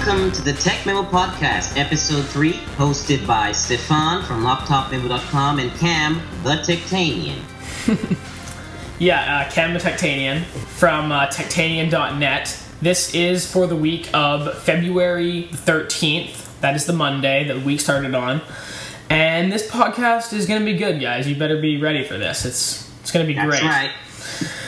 welcome to the Tech Memo Podcast, Episode 3, hosted by Stefan from laptopmemo.com and Cam, the Tectanian. Cam the Tectanian from Tectanian.net. This is for the week of February 13th. That is the Monday that the week started on. And this podcast is going to be good, guys. You better be ready for this. It's going to be great.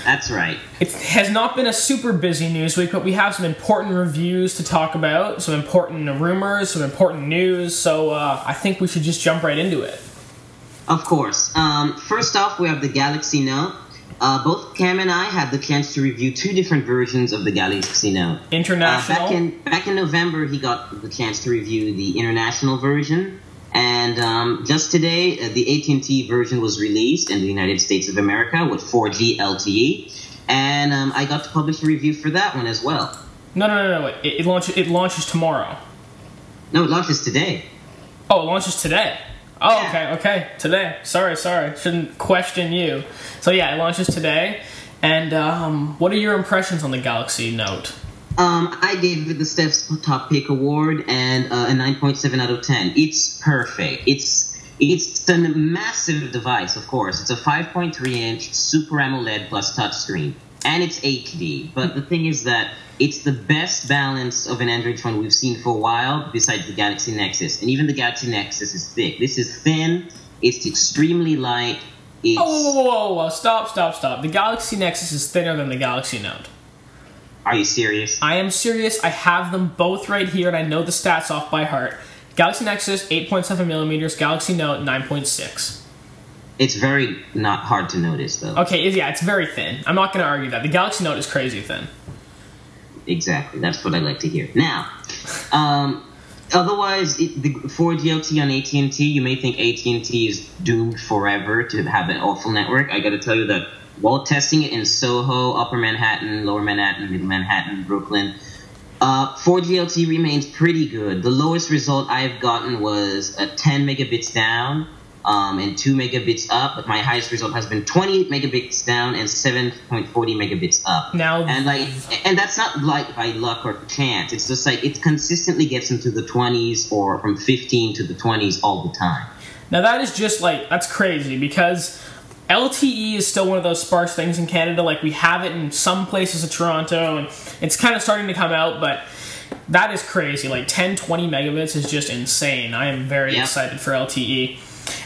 That's right. It has not been a super busy news week, but we have some important reviews to talk about, some important rumors, some important news, so I think we should just jump right into it. Of course. First off, we have the Galaxy Note. Both Cam and I had the chance to review two different versions of the Galaxy Note. International? Back in November, he got the chance to review the international version. And just today, the AT&T version was released in the United States of America with 4G LTE. And I got to publish a review for that one as well. No. It launches tomorrow. No, it launches today. Oh, it launches today. Oh, Yeah. Okay. Today. Sorry. Shouldn't question you. So yeah, it launches today. And what are your impressions on the Galaxy Note? I gave it the Steph's Top Pick Award and a 9.7 out of 10. It's perfect. It's a massive device, of course. It's a 5.3-inch Super AMOLED plus touchscreen, and it's HD. But the thing is that it's the best balance of an Android phone we've seen for a while, besides the Galaxy Nexus. And even the Galaxy Nexus is thick. This is thin. It's extremely light. Whoa. Stop. The Galaxy Nexus is thinner than the Galaxy Note. Are you serious? I am serious. I have them both right here, and I know the stats off by heart. Galaxy Nexus, 8.7 millimeters. Galaxy Note, 9.6. It's very not hard to notice, though. Okay, it's very thin. I'm not going to argue that. The Galaxy Note is crazy thin. Exactly. That's what I like to hear. Now, otherwise, the 4G LTE on AT&T, you may think AT&T is doomed forever to have an awful network. I got to tell you that while testing it in Soho, Upper Manhattan, Lower Manhattan, Middle Manhattan, Brooklyn, 4G LTE remains pretty good. The lowest result I've gotten was 10 megabits down and 2 megabits up. But my highest result has been 28 megabits down and 7.40 megabits up. And that's not like by luck or chance. It's just like it consistently gets into the 20s or from 15 to the 20s all the time. Now that is just that's crazy because LTE is still one of those sparse things in Canada. Like, we have it in some places of Toronto, and it's kind of starting to come out, but that is crazy. 10, 20 megabits is just insane. I am very excited for LTE.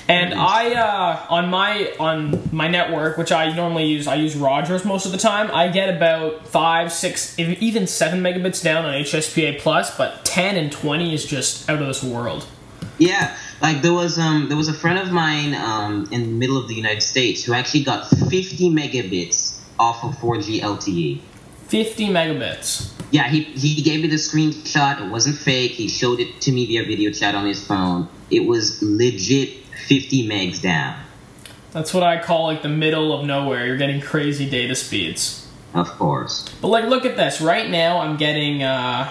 And on my network, which I normally use, I use Rogers most of the time, I get about 5, 6, even 7 megabits down on HSPA+, but 10 and 20 is just out of this world. Yeah. There was a friend of mine in the middle of the United States who actually got 50 megabits off of 4G LTE. 50 megabits. Yeah, he gave me the screenshot. It wasn't fake. He showed it to me via video chat on his phone. It was legit 50 megs down. That's what I call the middle of nowhere. You're getting crazy data speeds. Of course. But look at this. Right now I'm getting oh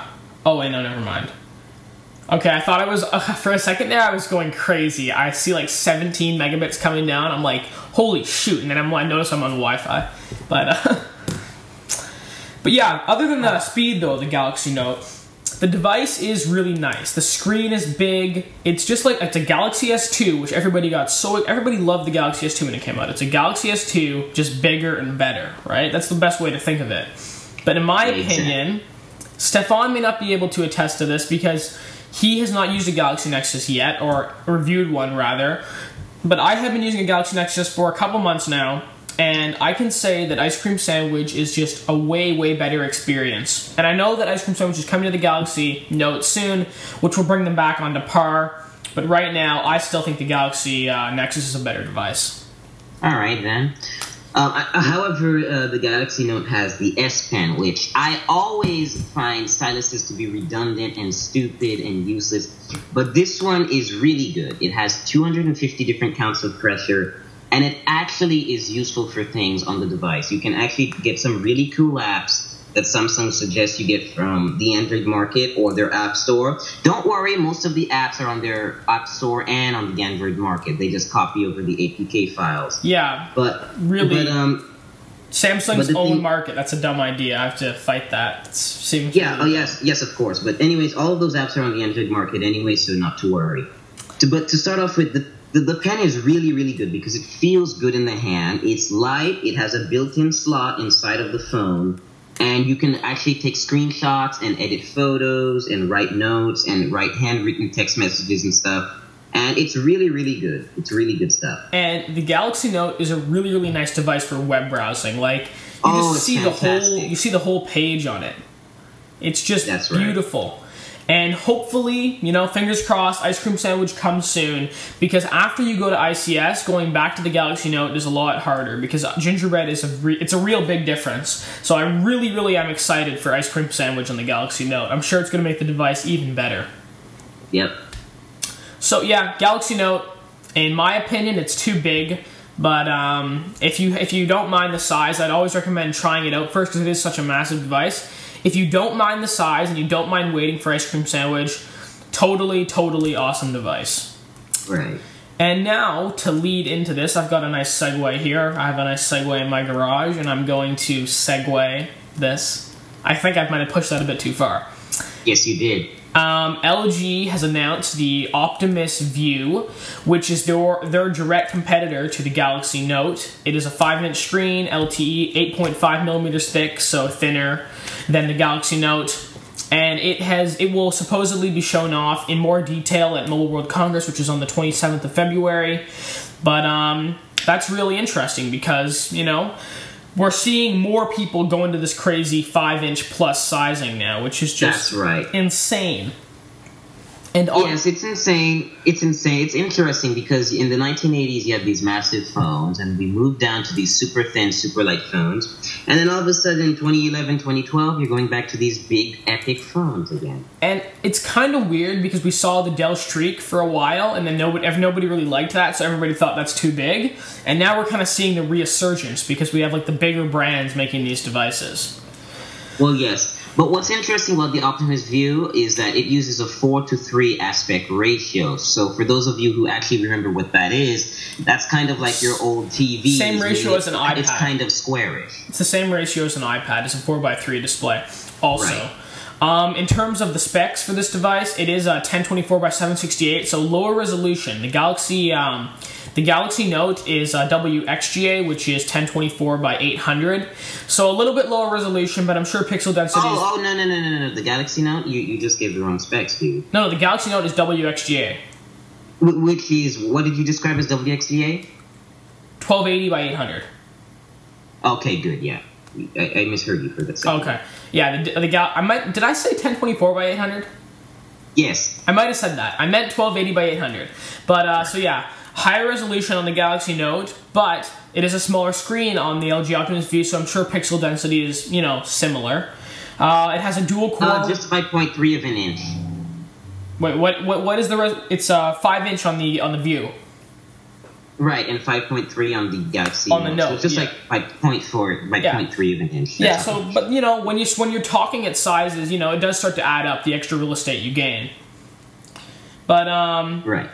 wait, no, never mind. Okay, I thought I was, for a second there, I was going crazy. I see 17 megabits coming down. I'm like, holy shoot. And then I notice I'm on Wi-Fi. But yeah, other than the speed, though, the Galaxy Note, the device is really nice. The screen is big. It's just it's a Galaxy S2, which everybody loved the Galaxy S2 when it came out. It's a Galaxy S2, just bigger and better, right? That's the best way to think of it. But in my opinion, Stefan may not be able to attest to this because he has not used a Galaxy Nexus yet, or reviewed one rather, but I have been using a Galaxy Nexus for a couple months now, and I can say that Ice Cream Sandwich is just a way better experience. And I know that Ice Cream Sandwich is coming to the Galaxy Note soon, which will bring them back onto par, but right now I still think the Galaxy Nexus is a better device. Alright then. However, the Galaxy Note has the S Pen, which I always find styluses to be redundant and stupid and useless. But this one is really good. It has 250 different counts of pressure, and it actually is useful for things on the device. You can actually get some really cool apps that Samsung suggests you get from the Android market or their App Store. Don't worry, most of the apps are on their App Store and on the Android market. They just copy over the APK files. Yeah, but really. Samsung's own market. That's a dumb idea. I have to fight that. It seems yes, of course. But anyways, all of those apps are on the Android market anyway, so not to worry. But to start off with, the pen is really, really good because it feels good in the hand. It's light. It has a built-in slot inside of the phone. And you can actually take screenshots and edit photos and write notes and write handwritten text messages and stuff. And it's really, really good. It's really good stuff. And the Galaxy Note is a really, really nice device for web browsing. Like, you see the whole page on it. It's just beautiful. And hopefully, fingers crossed, Ice Cream Sandwich comes soon. Because after you go to ICS, going back to the Galaxy Note is a lot harder. Because gingerbread is it's a real big difference. So I really, really am excited for Ice Cream Sandwich on the Galaxy Note. I'm sure it's going to make the device even better. Yep. So yeah, Galaxy Note, in my opinion, it's too big. But if you don't mind the size, I'd always recommend trying it out first because it is such a massive device. If you don't mind the size and you don't mind waiting for Ice Cream Sandwich, totally, totally awesome device. Right. And now, to lead into this, I've got a nice segue here. I have a nice segue in my garage, and I'm going to segue this. I think I might have pushed that a bit too far. Yes, you did. LG has announced the Optimus View, which is their direct competitor to the Galaxy Note. It is a 5-inch screen, LTE, 8.5 millimeters thick, so thinner than the Galaxy Note. And it will supposedly be shown off in more detail at Mobile World Congress, which is on the 27th of February. But that's really interesting because, we're seeing more people go into this crazy 5-inch plus sizing now, which is just insane. And yes, it's insane. It's insane. It's interesting because in the 1980s you had these massive phones, and we moved down to these super thin, super light phones. And then all of a sudden, 2011, 2012, you're going back to these big, epic phones again. And it's kind of weird because we saw the Dell Streak for a while, and then nobody really liked that, so everybody thought that's too big. And now we're kind of seeing the resurgence because we have like the bigger brands making these devices. Well, yes. But what's interesting about the Optimus View is that it uses a 4:3 aspect ratio. So for those of you who actually remember what that is, that's kind of like your old TV. Same ratio as an iPad. It's kind of squarish. It's the same ratio as an iPad. It's a 4:3 display. Also, in terms of the specs for this device, it is a 1024x768, so lower resolution. The Galaxy Note is WXGA, which is 1024x800. So a little bit lower resolution, but I'm sure pixel density is... No. The Galaxy Note? You just gave the wrong specs, dude. No, the Galaxy Note is WXGA. Which is... What did you describe as WXGA? 1280x800. Okay, good, yeah. I misheard you for that second. Okay. Yeah, did I say 1024x800? Yes. I might have said that. I meant 1280x800. But, so yeah... Higher resolution on the Galaxy Note, but it is a smaller screen on the LG Optimus View, so I'm sure pixel density is, similar. It has a dual-core... just 5.3 of an inch. Wait, what is the... It's 5-inch on the View. Right, and 5.3 on the Galaxy on the Note. So it's just like 5.4 by 0.3 of an inch. Yeah, so, but, when you're talking at sizes, it does start to add up the extra real estate you gain. But, Right.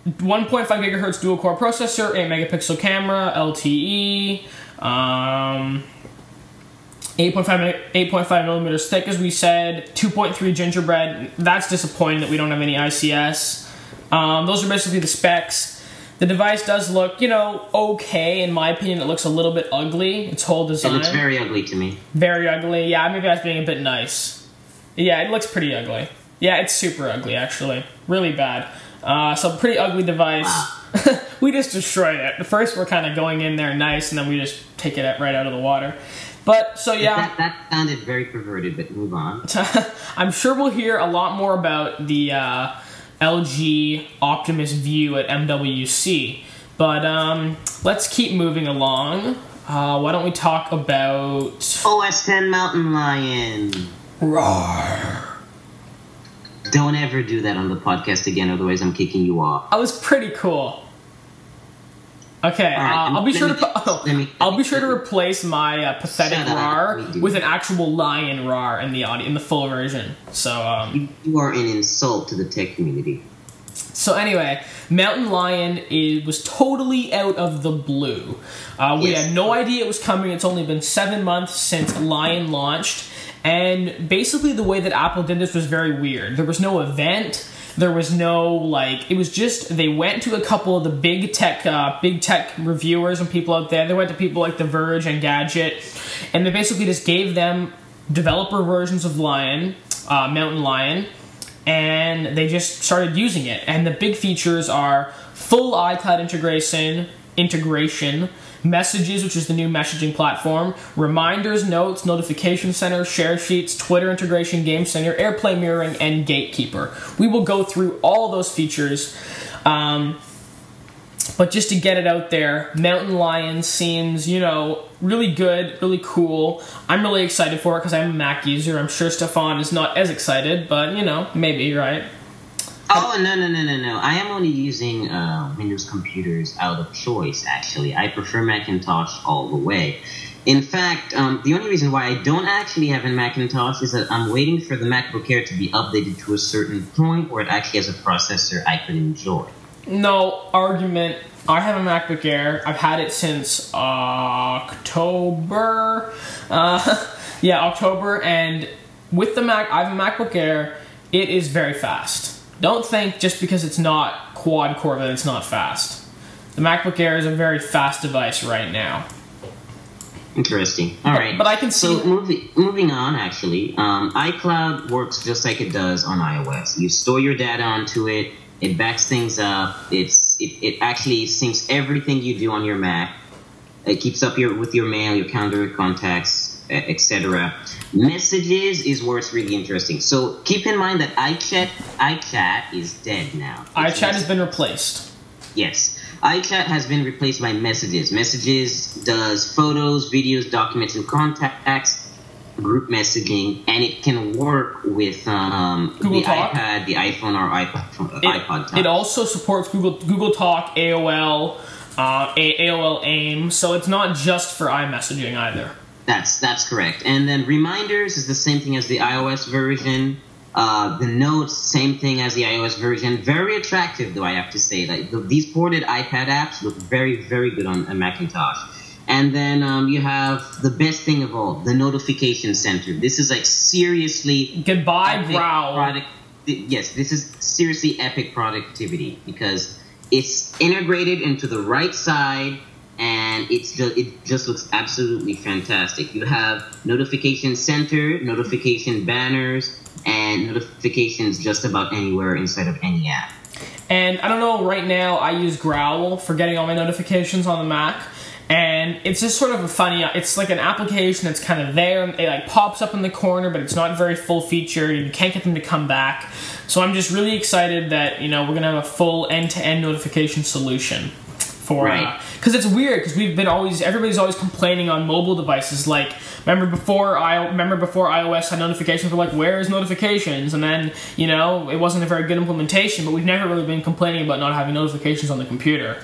1.5 gigahertz dual-core processor, 8-megapixel camera, LTE, 8.5 millimeters thick, as we said, 2.3 gingerbread. That's disappointing that we don't have any ICS. Those are basically the specs. The device does look, okay. In my opinion, it looks a little bit ugly. Its whole design. It looks very ugly to me. Very ugly. Yeah, maybe I was being a bit nice. Yeah, it looks pretty ugly. Yeah, it's super ugly, actually. Really bad. So pretty ugly device. Wow. We just destroyed it. At first we're kind of going in there nice, and then we just take it right out of the water. But, so yeah. That sounded very perverted, but move on. I'm sure we'll hear a lot more about the LG Optimus View at MWC. But let's keep moving along. Why don't we talk about... OS X Mountain Lion. Roar. Don't ever do that on the podcast again, otherwise I'm kicking you off. That was pretty cool. Okay, I'll be sure to replace my pathetic roar with an actual lion roar in the full version. So you are an insult to the tech community. So anyway, Mountain Lion was totally out of the blue. We had no idea it was coming. It's only been 7 months since Lion launched. And basically the way that Apple did this was very weird. There was no event. There was no, it was just, they went to a couple of the big tech reviewers and people out there. They went to people like The Verge and Gadget. And they basically just gave them developer versions of Mountain Lion. And they just started using it. And the big features are full iCloud integration, Messages, which is the new messaging platform, Reminders, Notes, Notification Center, Share Sheets, Twitter integration, Game Center, AirPlay mirroring, and Gatekeeper. We will go through all those features. But just to get it out there, Mountain Lion seems, really good, really cool. I'm really excited for it because I'm a Mac user. I'm sure Stefan is not as excited, but, maybe, right? Oh, no. I am only using Windows computers out of choice, actually. I prefer Macintosh all the way. In fact, the only reason why I don't actually have a Macintosh is that I'm waiting for the MacBook Air to be updated to a certain point where it actually has a processor I could enjoy. No argument. I have a MacBook Air. I've had it since October. October. And with the Mac, I have a MacBook Air. It is very fast. Don't think just because it's not quad-core that it's not fast. The MacBook Air is a very fast device right now. Interesting. All right. But I can see... So moving on, actually, iCloud works just like it does on iOS. You store your data onto it. It backs things up. It actually syncs everything you do on your Mac. It keeps up with your mail, your calendar, contacts, etc. Messages is where it's really interesting. So keep in mind that iChat is dead now. iChat has been replaced. Yes. iChat has been replaced by Messages. Messages does photos, videos, documents, and contacts, group messaging, and it can work with the Talk. iPad, the iPhone, or iPod Touch. It also supports Google Talk, AOL, AOL AIM, so it's not just for iMessaging either. That's correct. And then Reminders is the same thing as the iOS version. The Notes, same thing as the iOS version. Very attractive, though, I have to say. These ported iPad apps look very, very good on a Macintosh. And then you have the best thing of all, the Notification Center. This is seriously... Goodbye, Growl. Yes, this is seriously epic productivity because it's integrated into the right side and it just looks absolutely fantastic. You have Notification Center, notification banners, and notifications just about anywhere inside of any app. And I don't know, right now I use Growl for getting all my notifications on the Mac. And it's just sort of it's like an application that's kind of there, and it pops up in the corner, but it's not very full featured, and you can't get them to come back. So I'm just really excited that, we're going to have a full end-to-end notification solution for, because it's weird, because everybody's always complaining on mobile devices, remember before iOS had notifications for where's notifications, and then, it wasn't a very good implementation, but we've never really been complaining about not having notifications on the computer.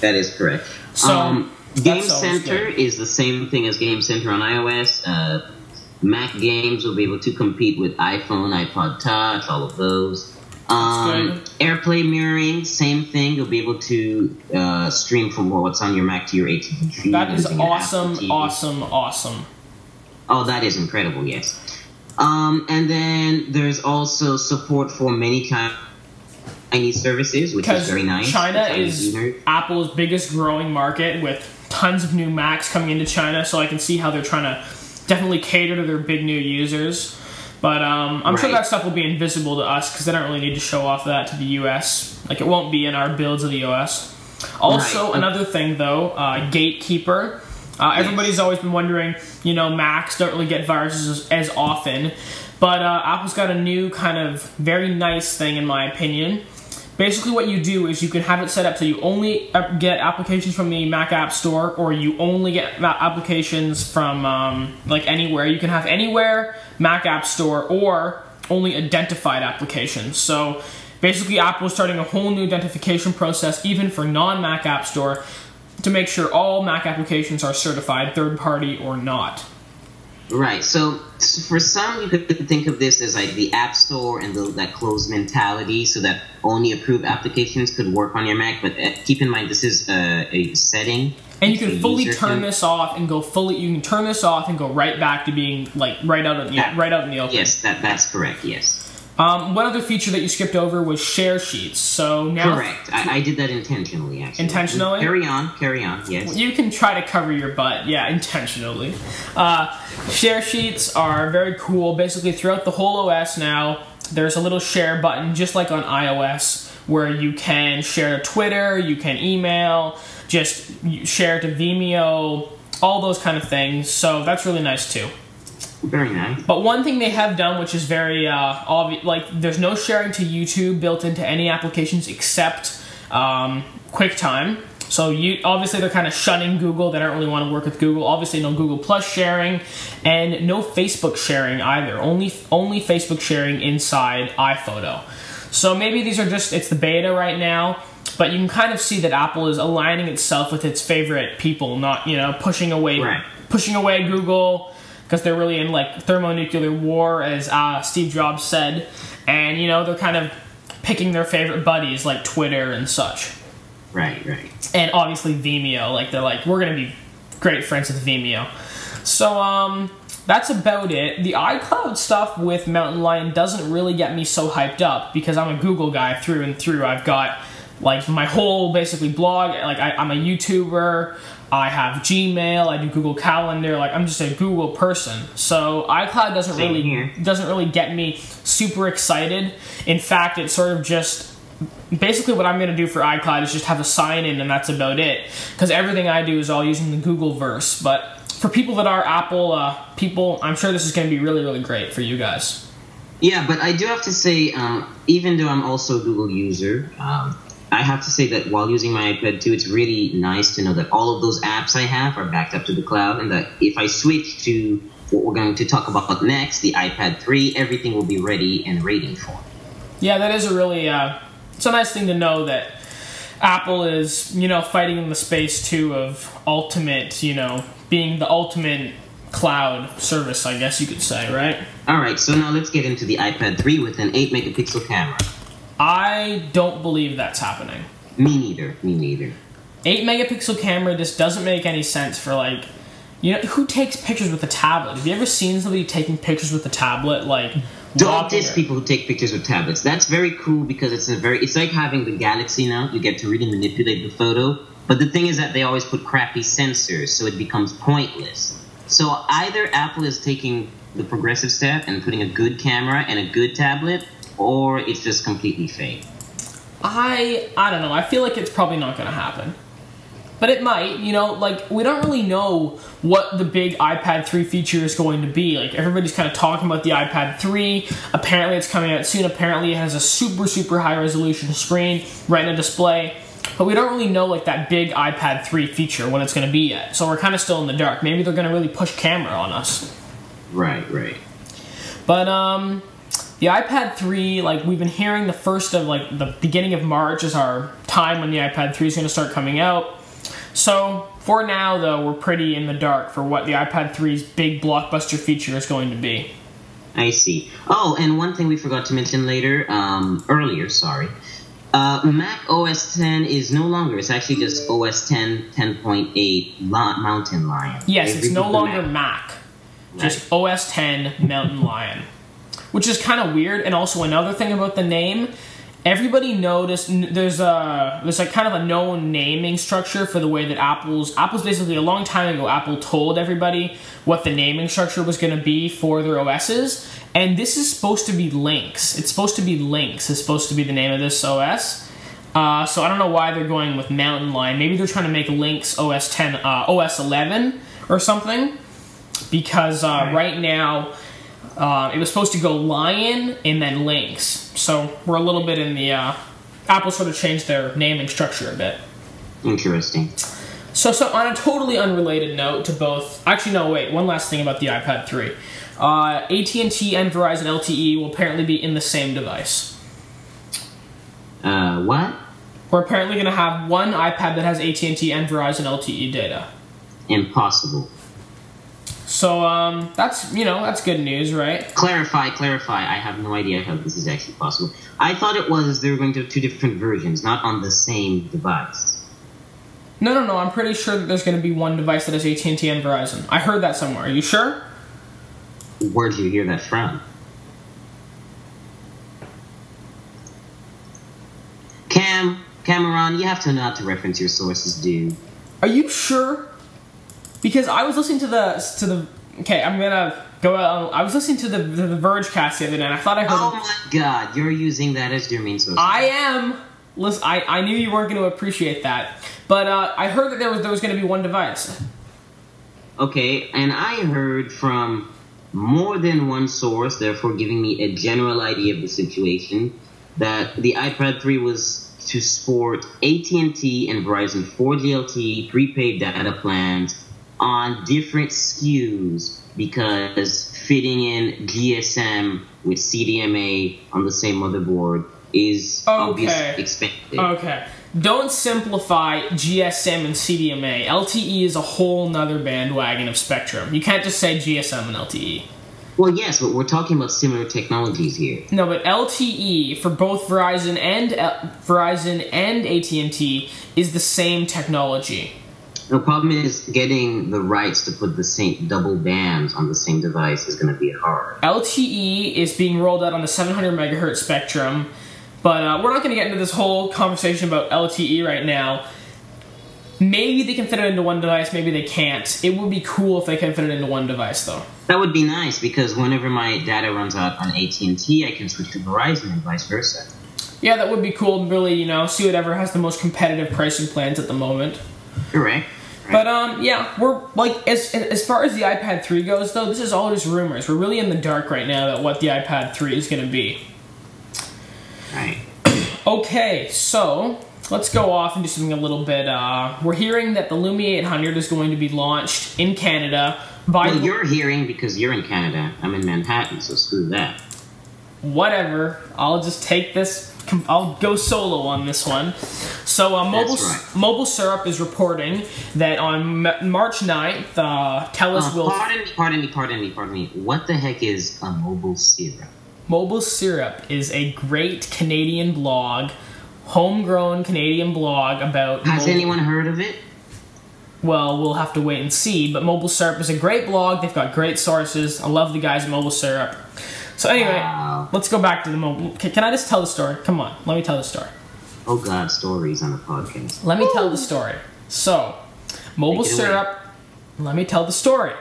That is correct. So, Game Center is the same thing as Game Center on iOS. Mac games will be able to compete with iPhone, iPod Touch, all of those. AirPlay mirroring, same thing. You'll be able to stream from what's on your Mac to your AT&T. That is awesome. Oh, that is incredible, yes. And then there's also support for many Chinese services, which is very nice. China is Apple's biggest growing market with tons of new Macs coming into China, so I can see how they're trying to definitely cater to their big new users. But I'm sure that stuff will be invisible to us because they don't really need to show off that to the US. It won't be in our builds of the US. Also, another thing though, Gatekeeper. Everybody's always been wondering, Macs don't really get viruses as often. But Apple's got a new kind of very nice thing, in my opinion. Basically what you do is you can have it set up so you only get applications from the Mac App Store, or you only get applications from anywhere. You can have anywhere, Mac App Store, or only identified applications. So basically Apple is starting a whole new identification process even for non-Mac App Store to make sure all Mac applications are certified, third party or not. Right. So for some, you could think of this as like the App Store and that closed mentality, so that only approved applications could work on your Mac. But keep in mind, this is a setting. And you can fully turn this off and go fully. You can turn this off and go right back to being like right out in the open. Yes, that's correct. Yes. One other feature that you skipped over was share sheets. So now, correct. I did that intentionally. Actually, intentionally. Carry on. Yes. You can try to cover your butt. Yeah, intentionally. Share sheets are very cool. Basically, throughout the whole OS now, there's a little share button, just like on iOS, where you can share to Twitter, you can email, just share to Vimeo, all those kind of things. So that's really nice too. Very nice. But one thing they have done, which is very obvious, like there's no sharing to YouTube built into any applications except QuickTime. So obviously they're kind of shunning Google. They don't really want to work with Google. Obviously no Google Plus sharing, and no Facebook sharing either. Only Facebook sharing inside iPhoto. So maybe these are it's the beta right now, but you can kind of see that Apple is aligning itself with its favorite people, not pushing away Google, because they're really in like thermonuclear war, as Steve Jobs said, and they're kind of picking their favorite buddies like Twitter and such. Right. And obviously Vimeo, like they're like, we're gonna be great friends with Vimeo. So that's about it. The iCloud stuff with Mountain Lion doesn't really get me so hyped up, because I'm a Google guy through and through. I've got like my whole basically blog, like I'm a YouTuber, I have Gmail, I do Google Calendar, like I'm just a Google person. So iCloud doesn't really get me super excited. In fact, it's sort of just basically what I'm going to do for iCloud is just have a sign in, and that's about it, because everything I do is all using the Google verse. But for people that are Apple people, I'm sure this is going to be really, really great for you guys. Yeah, but I do have to say, even though I'm also a Google user, I have to say that while using my iPad 2, it's really nice to know that all of those apps I have are backed up to the cloud, and that if I switch to what we're going to talk about next, the iPad 3, everything will be ready and waiting for me. Yeah, that is a really, it's a nice thing to know that Apple is, fighting in the space too of ultimate, being the ultimate cloud service, I guess you could say, right? All right, so now let's get into the iPad 3 with an 8-megapixel camera. I don't believe that's happening. Me neither. 8-megapixel camera, this doesn't make any sense for like, who takes pictures with a tablet? Have you ever seen somebody taking pictures with a tablet? Like, don't diss people who take pictures with tablets. That's very cool, because it's like having the Galaxy now. You get to really manipulate the photo. But the thing is that they always put crappy sensors, so it becomes pointless. So either Apple is taking the progressive step and putting a good camera and a good tablet, or it's just completely fake. I don't know. I feel like it's probably not going to happen. But it might, like, we don't really know what the big iPad 3 feature is going to be. Like, everybody's kind of talking about the iPad 3. Apparently, it's coming out soon. Apparently, it has a super, super high-resolution screen, retina display. But we don't really know, like, that big iPad 3 feature, what it's going to be yet. So we're kind of still in the dark. Maybe they're going to really push camera on us. Right. But, the iPad 3, like, we've been hearing the first of, like, the beginning of March is our time when the iPad 3 is going to start coming out. So, for now, though, we're pretty in the dark for what the iPad 3's big blockbuster feature is going to be. I see. Oh, and one thing we forgot to mention earlier, Mac OS 10 is no longer. It's actually just OS 10 10.8 Mountain Lion. Yes, it's no longer Mac. Just OS 10 Mountain Lion. Which is kind of weird. And also another thing about the name, everybody noticed there's like kind of a known naming structure for the way that Apple's basically a long time ago, Apple told everybody what the naming structure was going to be for their OSs. And this is supposed to be Lynx. It's supposed to be Lynx. It's supposed to be the name of this OS. So I don't know why they're going with Mountain Lion. Maybe they're trying to make Lynx OS 10, OS 11 or something. Because right now, it was supposed to go Lion and then Lynx. So we're a little bit in the... Apple sort of changed their naming structure a bit. Interesting. So on a totally unrelated note to both... Actually, no, wait. One last thing about the iPad 3. AT&T and Verizon LTE will apparently be in the same device. What? We're apparently going to have one iPad that has AT&T and Verizon LTE data. Impossible. So that's good news, right? Clarify. I have no idea how this is actually possible. I thought it was they were going to have two different versions, not on the same device. No. I'm pretty sure that there's going to be one device that has AT&T and Verizon. I heard that somewhere. Are you sure? Where'd you hear that from? Cameron, you have to know how to reference your sources, dude. Are you sure? Because I was listening to the. Okay, I'm gonna go out. I was listening to the Verge cast the other day, and I thought I heard. Oh my God, you're using that as your main source. I am. Listen, I knew you weren't going to appreciate that, but I heard that there was going to be one device. Okay, and I heard from more than one source, therefore giving me a general idea of the situation, that the iPad 3 was to sport AT&T and Verizon 4G LTE prepaid data plans on different SKUs because fitting in GSM with CDMA on the same motherboard is obviously expected. Okay. Don't simplify GSM and CDMA. LTE is a whole nother bandwagon of spectrum. You can't just say GSM and LTE. Well, yes, but we're talking about similar technologies here. No, but LTE for both Verizon and AT&T is the same technology. The problem is getting the rights to put the same double bands on the same device is going to be hard. LTE is being rolled out on the 700 megahertz spectrum, but we're not going to get into this whole conversation about LTE right now. Maybe they can fit it into one device, maybe they can't. It would be cool if they can fit it into one device, though. That would be nice, because whenever my data runs out on AT&T, I can switch to Verizon and vice versa. Yeah, that would be cool. Really, see whatever has the most competitive pricing plans at the moment. Correct. But, yeah, we're, as far as the iPad 3 goes, though, this is all just rumors. We're really in the dark right now about what the iPad 3 is going to be. Right. Okay, so let's go off and do something a little bit. We're hearing that the Lumia 800 is going to be launched in Canada. Well, you're hearing because you're in Canada. I'm in Manhattan, so screw that. Whatever. I'll just take this. I'll go solo on this one. So, Mobile Syrup is reporting that on March 9th, TELUS will... Pardon me. What the heck is a Mobile Syrup? Mobile Syrup is a great Canadian blog, homegrown Canadian blog about... Has anyone heard of it? Well, we'll have to wait and see, but Mobile Syrup is a great blog. They've got great sources. I love the guys at Mobile Syrup. So anyway, Let's go back to the mobile... Can I just tell the story? Come on, let me tell the story. Oh God, stories on the podcast. Let me tell the story. So, Mobile Syrup... Let me tell the story.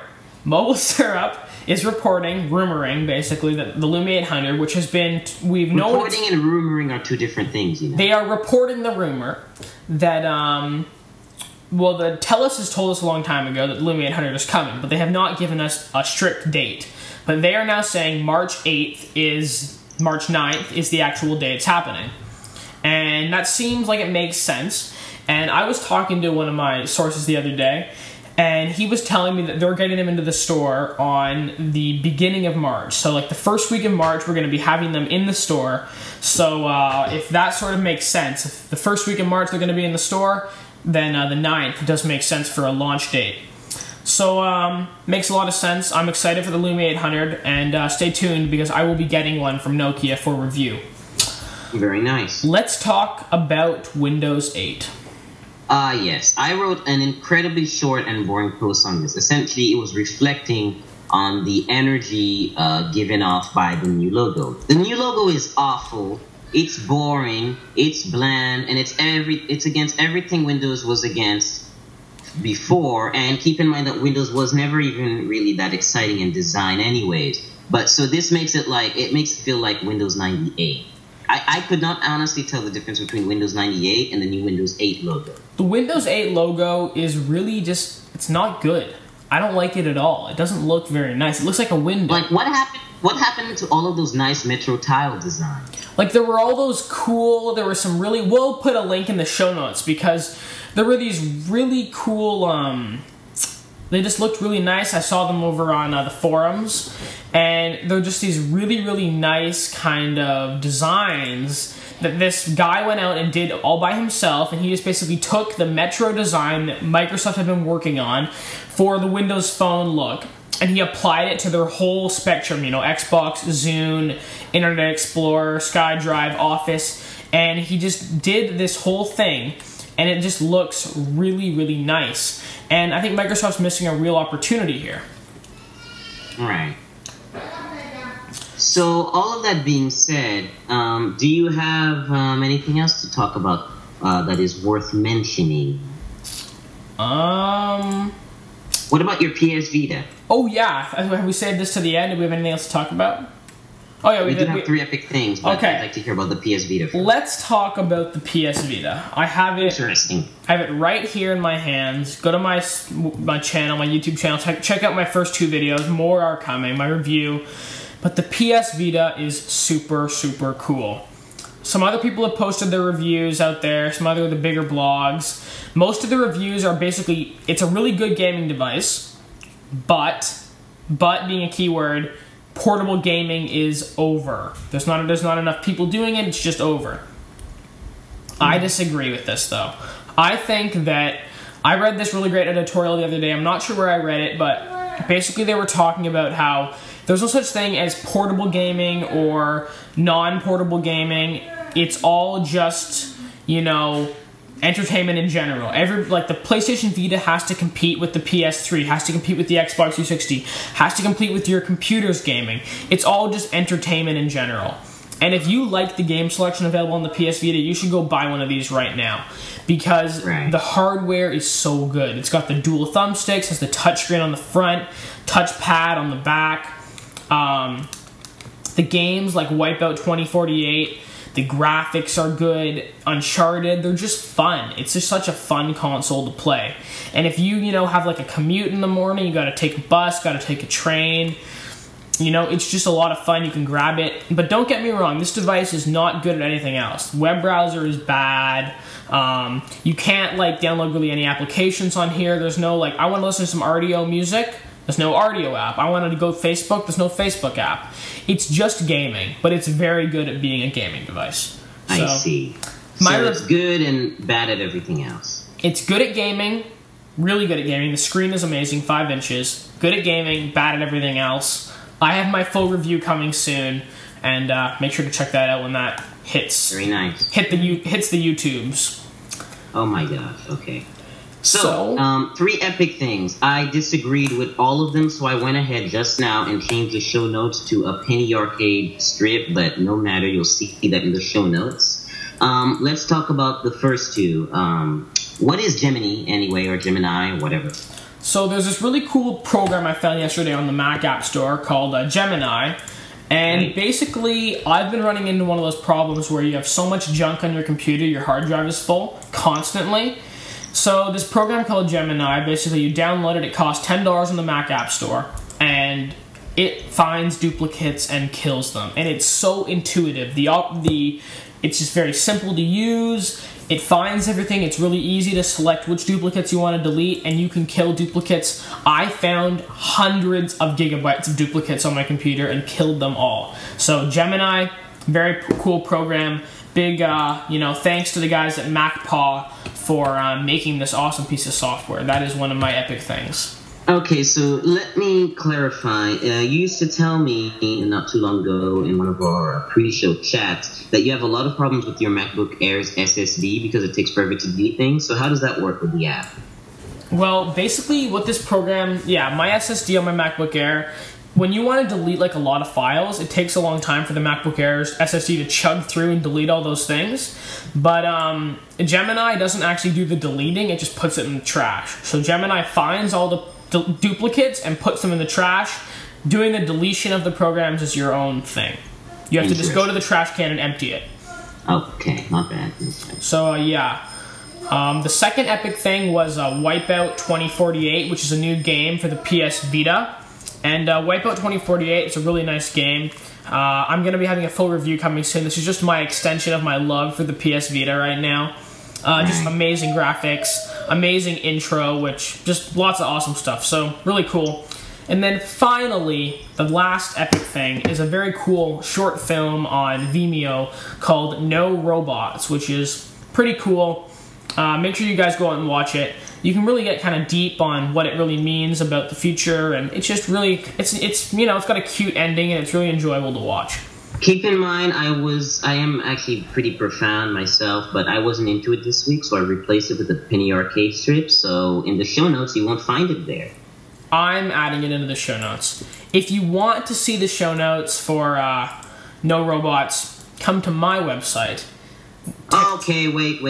Mobile Syrup is rumoring, basically, that the Lumia 800, which has been... Reporting and rumoring are two different things, you know. They are reporting the rumor that... the TELUS has told us a long time ago that the Lumia 800 is coming, but they have not given us a strict date. But they are now saying March 9th is the actual day it's happening. And that seems like it makes sense. And I was talking to one of my sources the other day, and he was telling me that they're getting them into the store on the beginning of March. So like the first week of March, we're going to be having them in the store. So if that sort of makes sense, if the first week of March they're going to be in the store, then the 9th does make sense for a launch date. So, makes a lot of sense. I'm excited for the Lumia 800, and stay tuned because I will be getting one from Nokia for review. Very nice. Let's talk about Windows 8. Yes. I wrote an incredibly short and boring post on this. Essentially, it was reflecting on the energy given off by the new logo. The new logo is awful. It's boring, it's bland, and it's against everything Windows was against before. And keep in mind that Windows was never even really that exciting in design anyways. But so this makes it feel like Windows 98. I could not honestly tell the difference between Windows 98 and the new Windows 8 logo. The Windows 8 logo is really it's not good. I don't like it at all. It doesn't look very nice. It looks like a window. Like, what happened to all of those nice Metro tile designs? Like, there were all those cool, there were some really... We'll put a link in the show notes because there were these really cool... they just looked really nice. I saw them over on the forums. And they're just these really, really nice kind of designs that this guy went out and did all by himself. And he just basically took the Metro design that Microsoft had been working on for the Windows Phone look. and he applied it to their whole spectrum, you know, Xbox, Zune, Internet Explorer, SkyDrive, Office, and he just did this whole thing, and it just looks really, really nice. And I think Microsoft's missing a real opportunity here. All right. So, all of that being said, do you have anything else to talk about that is worth mentioning? What about your PS Vita? Oh, yeah. Have we saved this to the end? Do we have anything else to talk about? Oh, yeah, we do have 3 epic things, but okay. I'd like to hear about the PS Vita first. Let's talk about the PS Vita. I have it. Interesting. I have it right here in my hands. Go to my channel, my YouTube channel. Check out my first 2 videos. More are coming. My review. But the PS Vita is super, super cool. Some other people have posted their reviews out there. Some other of the bigger blogs. Most of the reviews are basically, it's a really good gaming device, but being a keyword, portable gaming is over. There's not enough people doing it. It's just over. I disagree with this, though. I think that I read this really great editorial the other day. I'm not sure where I read it, but basically they were talking about how there's no such thing as portable gaming or non-portable gaming. It's all just, you know, entertainment in general. Like the PlayStation Vita has to compete with the PS3, has to compete with the Xbox 360, has to compete with your computer's gaming. It's all just entertainment in general. And if you like the game selection available on the PS Vita, you should go buy one of these right now. Because the hardware is so good. It's got the dual thumbsticks, has the touchscreen on the front, touchpad on the back. The games like Wipeout 2048, the graphics are good. Uncharted, they're just fun. It's just such a fun console to play. And if you know, have like a commute in the morning, you gotta take a bus, gotta take a train, you know, it's just a lot of fun. You can grab it. But don't get me wrong, this device is not good at anything else. Web browser is bad. You can't like download really any applications on here. There's no like, I want to listen to some RDO music. There's no RDO app. I wanted to go Facebook. There's no Facebook app. It's just gaming, but it's very good at being a gaming device. I see. So it's good and bad at everything else. It's good at gaming, really good at gaming. The screen is amazing, 5 inches. Good at gaming, bad at everything else. I have my full review coming soon, and make sure to check that out when that hits. Very nice. Hits the YouTubes. Oh my gosh, okay. So, 3 epic things. I disagreed with all of them, so I went ahead just now and changed the show notes to a Penny Arcade strip, but no matter, you'll see that in the show notes. Let's talk about the first 2. What is Gemini, anyway, or Gemini, whatever? So there's this really cool program I found yesterday on the Mac App Store called Gemini. And basically, I've been running into one of those problems where you have so much junk on your computer, your hard drive is full constantly. So this program called Gemini, basically you download it, it costs $10 in the Mac App Store, and it finds duplicates and kills them. And it's so intuitive. It's just very simple to use. It finds everything. It's really easy to select which duplicates you want to delete, and you can kill duplicates. I found hundreds of gigabytes of duplicates on my computer and killed them all. So Gemini, very cool program. Big, thanks to the guys at MacPaw for making this awesome piece of software. That is one of my epic things. Okay, so let me clarify. You used to tell me not too long ago in one of our pre-show chats that you have a lot of problems with your MacBook Air's SSD because it takes forever to delete things. So how does that work with the app? Well, basically what this program, my SSD on my MacBook Air, when you want to delete like a lot of files, it takes a long time for the MacBook Air's SSD to chug through and delete all those things. But Gemini doesn't actually do the deleting, it just puts it in the trash. So Gemini finds all the duplicates and puts them in the trash. Doing the deletion of the programs is your own thing. You have to just go to the trash can and empty it. Okay, not bad. So the second epic thing was Wipeout 2048, which is a new game for the PS Vita. And Wipeout 2048 is a really nice game. I'm going to be having a full review coming soon. This is just my extension of my love for the PS Vita right now. Just amazing graphics, amazing intro, which just lots of awesome stuff. So really cool. And then finally, the last epic thing is a very cool short film on Vimeo called No Robots, which is pretty cool. Make sure you guys go out and watch it. you can really get kind of deep on what it really means about the future, and it's just really, it's you know, it's got a cute ending, and it's really enjoyable to watch. Keep in mind, I am actually pretty profound myself, but I wasn't into it this week, so I replaced it with a penny arcade strip. So in the show notes, you won't find it there. I'm adding it into the show notes. If you want to see the show notes for No Robots, come to my website. Okay, wait.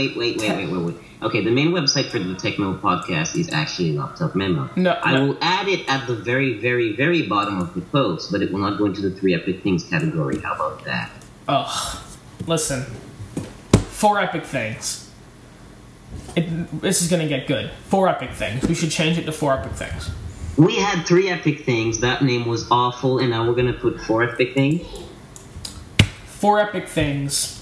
Okay, the main website for the Tech Memo Podcast is actually Laptop Memo. I will add it at the very, very, very bottom of the post, but it will not go into the 3 epic things category. How about that? Ugh. Listen. 4 epic things. This is going to get good. 4 epic things. We should change it to 4 epic things. We had 3 epic things. That name was awful, and now we're going to put 4 epic things. 4 epic things.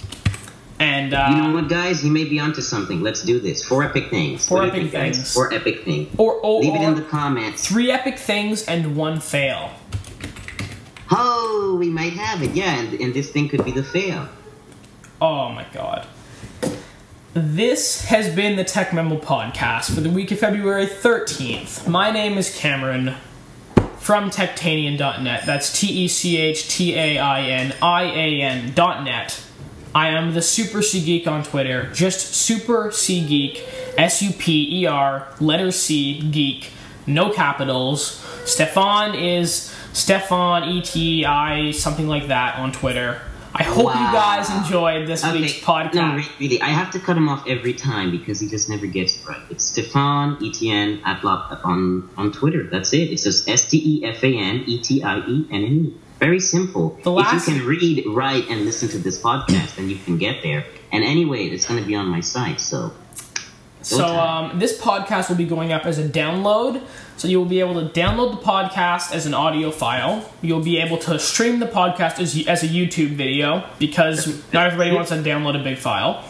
And you know what, guys? You may be onto something. Let's do this. 4 epic things. 4 epic things. 4 epic things. Leave it in the comments. 3 epic things and 1 fail. Oh, we might have it. Yeah, and this thing could be the fail. Oh my god. This has been the Tech Memo Podcast for the week of February 13th. My name is Cameron from Techtanian.net. That's TECHTAINIAN.net. I am the Super C Geek on Twitter. Just Super C Geek. SUPER, letter C, geek. No capitals. Stefan is Stefan, ETI, something like that on Twitter. I hope you guys enjoyed this week's podcast. No, really, I have to cut him off every time because he just never gets it right. It's Stefan Etienne on Twitter. That's it. It's just STEFANETIENNE. Very simple. If you can read, write, and listen to this podcast, then you can get there. And anyway, it's going to be on my site, so... this podcast will be going up as a download. So you'll be able to download the podcast as an audio file. You'll be able to stream the podcast as a YouTube video because not everybody wants to download a big file.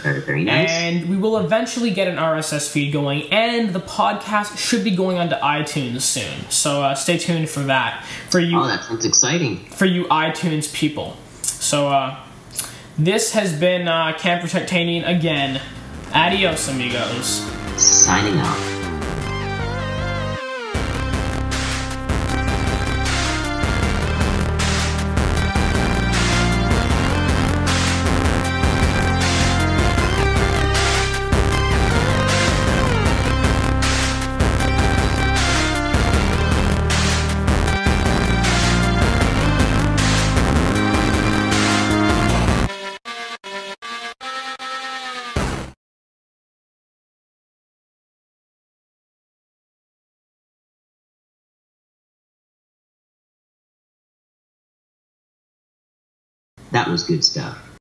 Very, very nice. And we will eventually get an RSS feed going, and the podcast should be going onto iTunes soon. So stay tuned for that. Oh, that sounds exciting. For you iTunes people. So this has been Cam for Techtanian again. Adios, amigos. Signing off. That was good stuff.